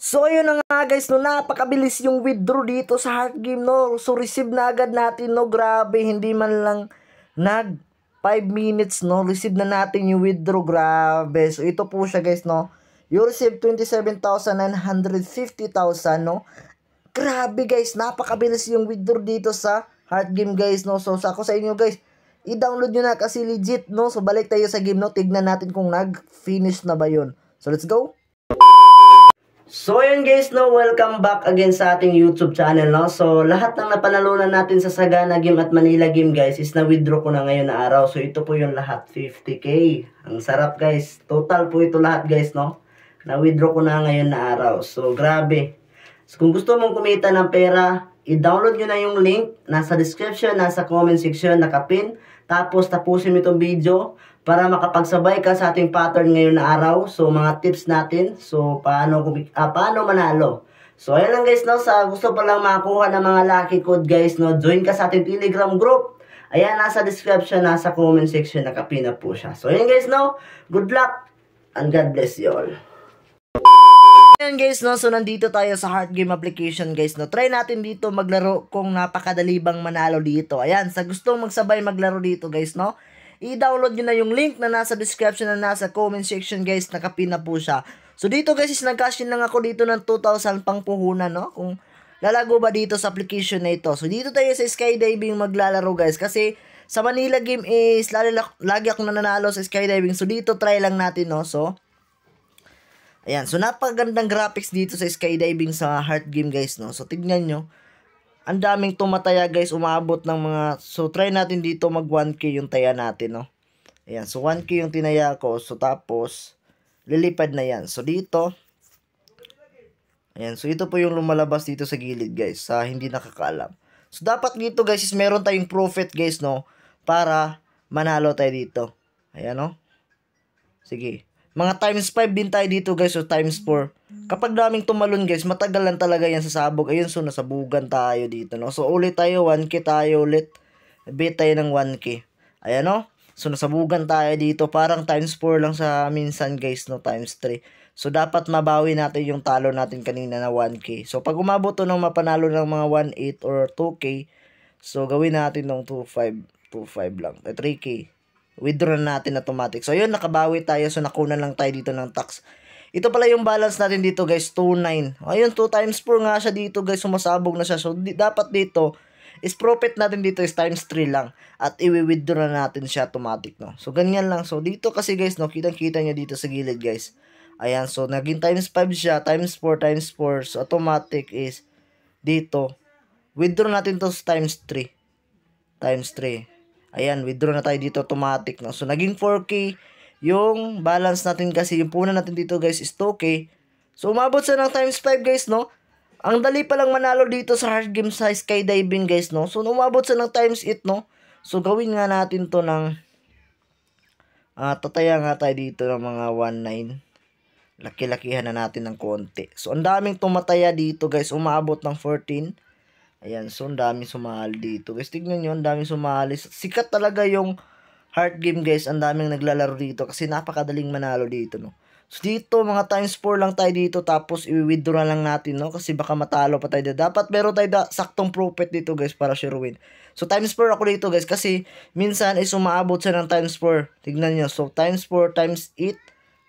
So ayun na nga guys, no, napakabilis yung withdraw dito sa Heart Game, no. So receive na agad natin, no. Grabe, hindi man lang nag 5 minutes, no. Receive na natin yung withdraw, grabe. So ito po siya guys, no. You receive 27,950,000, no. Grabe guys, napakabilis yung withdraw dito sa Heart Game guys, no. So ako sa inyo guys, i-download nyo na kasi legit, no. So balik tayo sa game, no. Tignan natin kung nag-finish na ba yun. So let's go. So yun guys, no, welcome back again sa ating YouTube channel, no. So lahat ng napanalunan natin sa Sagana Game at Manila Game guys is na-withdraw ko na ngayon na araw. So ito po yung lahat, 50k. Ang sarap guys. Total po ito lahat guys, no. Na-withdraw ko na ngayon na araw. So grabe. So kung gusto mong kumita ng pera, i-download nyo na yung link. Nasa description, nasa comment section, nakapin. Tapos tapusin mo itong video para makapagsabay ka sa ating pattern ngayon na araw. So mga tips natin. So paano manalo. So ayan lang guys, no. Sa gusto pa lang makakuha ng mga lucky code guys, no, join ka sa ating Telegram group. Ayan, nasa description, nasa comment section, nakapin na po siya. So ayan guys, no. Good luck and God bless you all. Ayan guys, no, so nandito tayo sa Heart Game application guys, no. Try natin dito maglaro kung napakadali bang manalo dito. Ayan, sa gustong magsabay maglaro dito guys, no, i-download nyo na yung link na nasa description na nasa comment section guys, nakapin na po siya. So dito guys is nag-cash in lang ako dito ng 2,000 pang puhunan, no, kung lalago ba dito sa application na ito. So dito tayo sa skydiving maglalaro guys, kasi sa Manila Game is lagi ako nananalo sa skydiving. So dito try lang natin, no. So ayan, so napakagandang graphics dito sa skydiving sa Heart Game guys, no. So tignan nyo, ang daming tumataya guys, umabot ng mga, so try natin dito mag 1k yung taya natin, no. Ayan, so 1k yung tinaya ko, so tapos lilipad na yan. So dito, ayan, so ito po yung lumalabas dito sa gilid guys, sa hindi nakakaalam. So dapat dito guys is meron tayong profit guys, no, para manalo tayo dito. Ayan, no. Sige. Mga times 5 din tayo dito guys, o times 4. Kapag daming tumalon guys, matagal lang talaga yan sa sabog. Ayun, so nasabugan tayo dito, no. So ulit tayo, 1k tayo ulit. Bet tayo ng 1k. Ayan, no. So nasabugan tayo dito, parang times 4 lang sa minsan guys, no, times 3. So dapat mabawi natin yung talo natin kanina na 1k. So pag umabot to ng mapanalo ng mga 1.8 or 2k, so gawin natin ng 2.5 lang, 3k. Withdraw natin automatic. So ayun, nakabawi tayo. So nakunan lang tayo dito ng tax. Ito pala yung balance natin dito guys, 2.9. Ayun, 2 times 4 nga siya dito guys, sumasabog na siya. So dapat dito is profit natin dito is times 3 lang. At i-withdraw na natin siya automatic, no. So ganyan lang. So dito kasi guys, no, kitang-kita nyo dito sa gilid guys. Ayan, so naging times 5 siya, times 4, times 4. So automatic is dito. Withdraw natin to sa times 3. Times 3. Ayan, withdraw na tayo dito automatic, no. So naging 4k yung balance natin kasi yung punan natin dito guys is 2k. So umabot sa ng times 5 guys, no. Ang dali pa lang manalo dito sa Heart Game sa skydiving guys, no. So umabot sa ng times 8, no. So gawin nga natin to ng tataya nga tayo dito ng mga 1.9. Laki-lakihan na natin ng konti. So ang daming tumataya dito guys, umabot ng 14. Ayan, so ang daming sumali dito. Guys, tignan nyo, ang daming sumali. Sikat talaga yung Heart Game guys. Ang daming naglalaro dito kasi napakadaling manalo dito, no. So dito, mga times 4 lang tayo dito. Tapos i-withdraw lang natin, no. Kasi baka matalo pa tayo dito. Dapat meron tayo saktong profit dito guys para sure win. So times 4 ako dito guys. Kasi minsan is umaabot siya ng times 4. Tignan nyo. So times 4, times 8.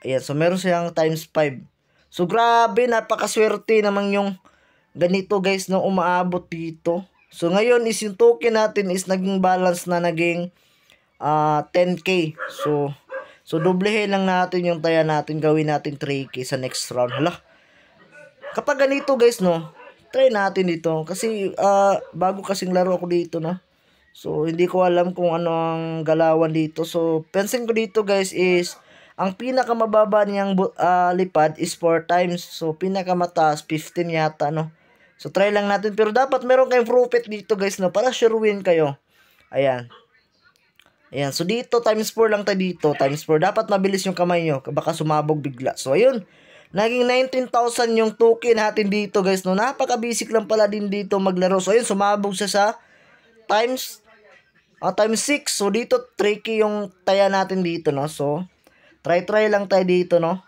Ayan, so meron siyang times 5. So grabe, napakaswerte naman yung ganito guys, no, umaabot dito. So ngayon is yung token natin is naging balance na naging 10k. So doblehin lang natin yung taya natin, gawin natin 3k sa next round. Hala. Kapag ganito guys, no, try natin dito kasi bago kasing laro ako dito, no. So hindi ko alam kung ano ang galawan dito. So pansin ko dito guys is ang pinakamababa niyang lipad is 4 times. So pinakamataas 15 yata, no. So try lang natin, pero dapat meron kayong profit dito guys, no, para sure win kayo. Ayan. Ayan, so dito times 4 lang tayo dito, times 4. Dapat mabilis yung kamay nyo, baka sumabog bigla. So ayun, naging 19,000 yung token natin dito guys, no. Napaka-basic lang pala din dito maglaro. So ayun, sumabog siya sa times 6. So dito 3k yung taya natin dito, no. So try lang tayo dito, no.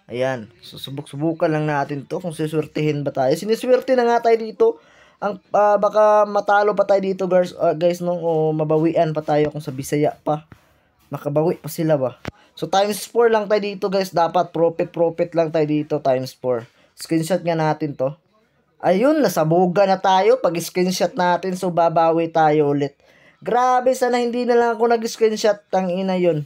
Ayan. So, subukan lang natin to kung siswertihin ba tayo. Siniswerte na nga tayo dito. Ang baka matalo pa tayo dito guys no, o mabawian pa tayo kung sa Bisaya pa. Makabawi pa sila ba. So times 4 lang tayo dito guys. Dapat profit lang tayo dito times 4. Screenshot nga natin to. Ayun, nasabuga na tayo. Pag screenshot natin, so babawi tayo ulit. Grabe, sana hindi na lang ako nag-screenshot. Tangina yun.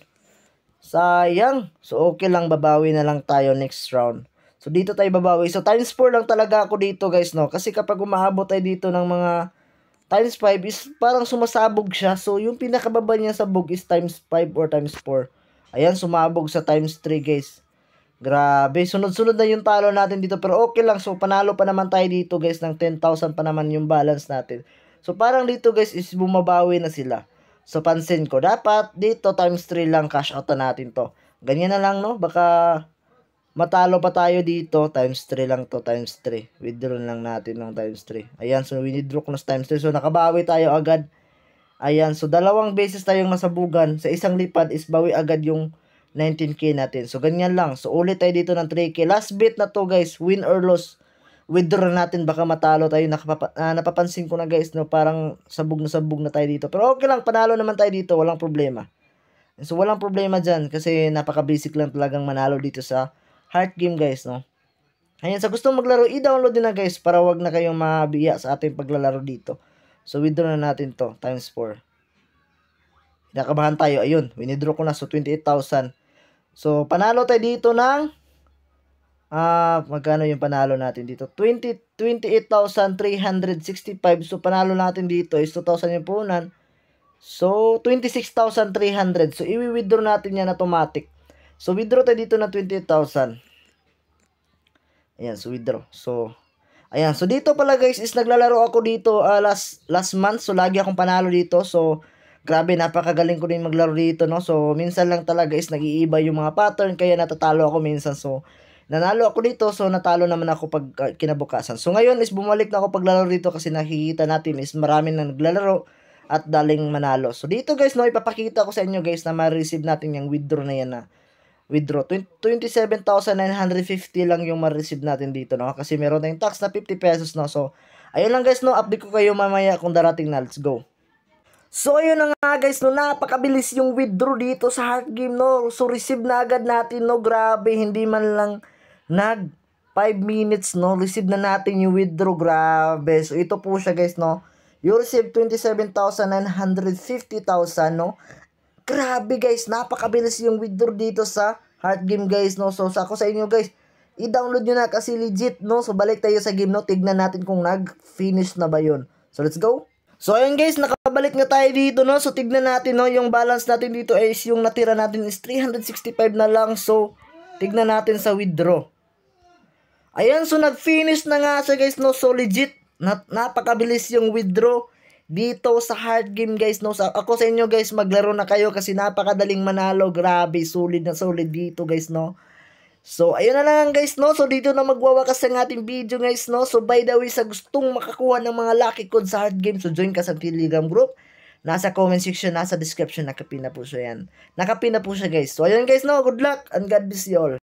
Sayang. So okay lang, babawi na lang tayo next round. So dito tayo babawi. So times 4 lang talaga ako dito guys no. Kasi kapag umaabot tayo dito ng mga times 5 is parang sumasabog siya. So yung pinakababa niya sabog is times 5 or times 4. Ayan, sumabog sa times 3 guys. Grabe, sunod-sunod na yung talo natin dito. Pero okay lang, so panalo pa naman tayo dito guys. Ng 10,000 pa naman yung balance natin. So parang dito guys is bumabawi na sila. So pansin ko, dapat dito times 3 lang cash out na natin to. Ganyan na lang no, baka matalo pa tayo dito. Times 3 lang to, times 3. Withdraw lang natin ng times 3. Ayan, so withdraw ko na times 3. So nakabawi tayo agad. Ayan, so dalawang beses tayong nasabugan. Sa isang lipad is bawi agad yung 19k natin. So, ganyan lang. So, ulit tayo dito ng 3k. Last bit na to, guys. Win or loss. Withdraw natin. Baka matalo tayo. Napapansin ko na, guys, no? Parang sabog na tayo dito. Pero okay lang. Panalo naman tayo dito. Walang problema. So, walang problema dyan. Kasi napaka-basic lang talagang manalo dito sa heart game, guys, no? Ayan, sa gustong maglaro, i-download din na, guys. Para wag na kayong mabiya sa ating paglalaro dito. So, withdraw na natin to. Times 4. Nakabahan tayo. Ayun. Winidraw ko na. So, 28,000. So, panalo tayo dito ng magkano yung panalo natin dito? 28,365. So, panalo natin dito is 2,000 yung punan. So, 26,300. So, i-withdraw natin yan automatic. So, withdraw tayo dito ng 28,000. Ayan, so withdraw. So, ayan. So, dito pala guys is naglalaro ako dito last month. So, lagi akong panalo dito. So, grabe, napakagaling ko din maglaro dito, no? So, minsan lang talaga is nag-iiba yung mga pattern, kaya natatalo ako minsan. So, nanalo ako dito, so natalo naman ako pag kinabukasan. So, ngayon is bumalik na ako paglalaro dito kasi nakikita natin is marami na naglalaro at daling manalo. So, dito guys, no, ipapakita ko sa inyo guys na ma-receive natin yung withdraw na yan na. Withdraw. 27,950 lang yung ma-receive natin dito, no? Kasi meron tayong tax na 50 pesos, no? So, ayun lang guys, no? Update ko kayo mamaya kung darating na. Let's go. So, ayun na nga guys, no, napakabilis yung withdraw dito sa heart game, no. So, receive na agad natin, no. Grabe, hindi man lang nag 5 minutes, no. Receive na natin yung withdraw, grabe. So, ito po siya guys, no. You receive 27,950,000, no. Grabe guys, napakabilis yung withdraw dito sa heart game guys, no. So, ako sa inyo guys, i-download nyo na kasi legit, no. So, balik tayo sa game, no. Tignan natin kung nag-finish na ba yun. So, let's go. So, ayun guys, nakabalik na tayo dito, no. So, tignan natin, no. Yung balance natin dito is yung natira natin is 365 na lang. So, tignan natin sa withdraw. Ayan, so nag-finish na nga siya guys, no. So, legit, napakabilis yung withdraw dito sa heart game guys, no. So, ako sa inyo guys, maglaro na kayo kasi napakadaling manalo. Grabe, solid na solid dito guys, no. So, ayun na lang guys, no. So, dito na magwawakas ang ating video guys, no. So, by the way, sa gustong makakuha ng mga lucky code sa hard game, so join ka sa Telegram group. Nasa comment section, nasa description, nakapin na po siya yan. Nakapin na po siya guys. So, ayun guys, no. Good luck and God bless you all.